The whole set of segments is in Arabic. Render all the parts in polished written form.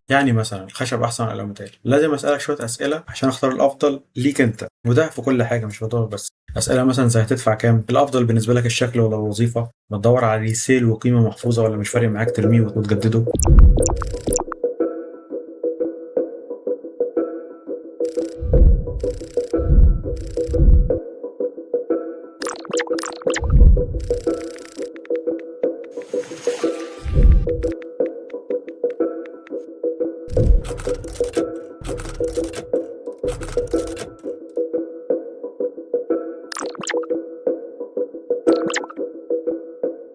يعني مثلا الخشب احسن ولا الالوميتال؟ لازم اسالك شويه اسئله عشان اختار الافضل ليك انت، وده في كل حاجه مش موضوع بس. اسئله مثلا زي هتدفع كام، الافضل بالنسبه لك الشكل ولا الوظيفه، بتدور على ريسيل وقيمه محفوظه ولا مش فارق معاك ترميه وتجدده.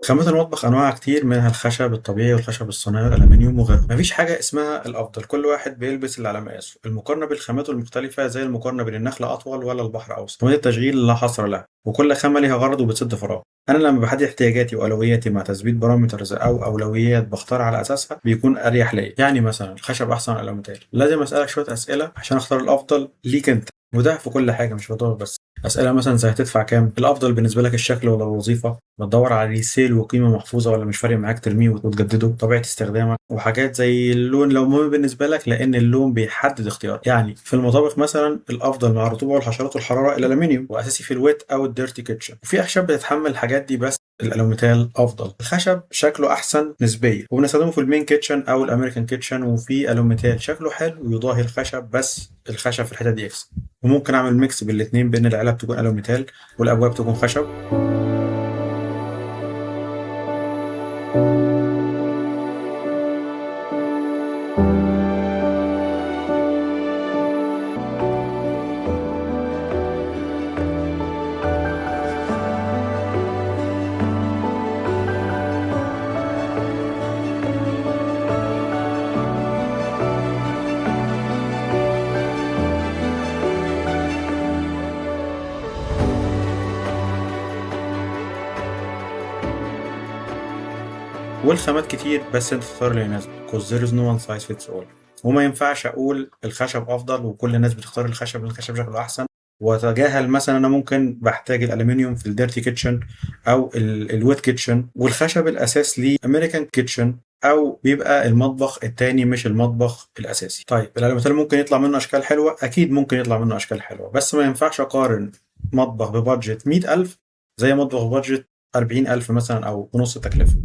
خامات المطبخ انواع كتير، منها الخشب الطبيعي والخشب الصناعي والالومنيوم وغيرهم. مفيش حاجه اسمها الافضل، كل واحد بيلبس اللي على مقاسه. المقارنه بالخامات المختلفه زي المقارنه بين النخله اطول ولا البحر اوسط. خامات التشغيل لا حصر لها، وكل خامه ليها غرض وبتسد فراغ. انا لما بحدد احتياجاتي واولوياتي مع تثبيت بارامترز او اولويات بختار على اساسها، بيكون اريح ليا. يعني مثلا الخشب احسن ولا الالومنيوم؟ لازم اسالك شويه اسئله عشان اختار الافضل ليك انت، وده في كل حاجه مش موضوع بس. أسئلة مثلا زي هتدفع كام، الأفضل بالنسبة لك الشكل ولا الوظيفة، بتدور على ريسيل وقيمة محفوظة ولا مش فارق معاك ترميه وتجدده، طبيعة استخدامك، وحاجات زي اللون لو مهم بالنسبة لك، لأن اللون بيحدد اختيارك. يعني في المطابخ مثلا الأفضل مع الرطوبة والحشرات والحرارة الألمنيوم، وأساسي في الويت أو الديرتي كيتشن. وفي أخشاب بتتحمل الحاجات دي بس الالوميتال افضل. الخشب شكله احسن نسبيا وبنستخدمه في المين كيتشن او الامريكان كيتشن، وفي الوميتال شكله حلو ويضاهي الخشب بس الخشب في الحته دي يكسب. وممكن اعمل ميكس بين الاثنين، بين العلب تكون الوميتال والابواب تكون خشب. والخامات كتير بس انت تختار اللي يناسبك، cause there is no one size fits all. وما ينفعش اقول الخشب افضل وكل الناس بتختار الخشب لان الخشب شكله احسن، واتجاهل مثلا انا ممكن بحتاج الالومنيوم في الديرتي كيتشن او الويت كيتشن، والخشب الاساس ليه امريكان كيتشن، او بيبقى المطبخ التاني مش المطبخ الاساسي. طيب الالومنيوم ممكن يطلع منه اشكال حلوه، اكيد ممكن يطلع منه اشكال حلوه، بس ما ينفعش اقارن مطبخ ببادجت 100,000 زي مطبخ ببادجت 40,000 مثلا او بنص التكلفه.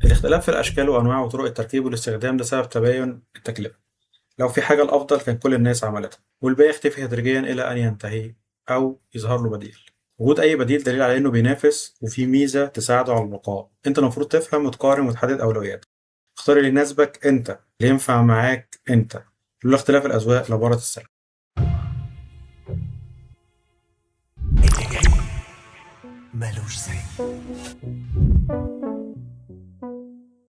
الاختلاف في الأشكال وأنواع وطرق التركيب والاستخدام ده سبب تباين التكلفة. لو في حاجة الأفضل كان كل الناس عملتها، والباقي يختفي تدريجيا إلى أن ينتهي أو يظهر له بديل. وجود أي بديل دليل على إنه بينافس وفي ميزة تساعده على البقاء. أنت المفروض تفهم وتقارن وتحدد أولوياتك. اختار اللي يناسبك أنت، اللي ينفع معاك أنت، لولا اختلاف الأذواق لبارت السلع. اللي جاي ملوش زي.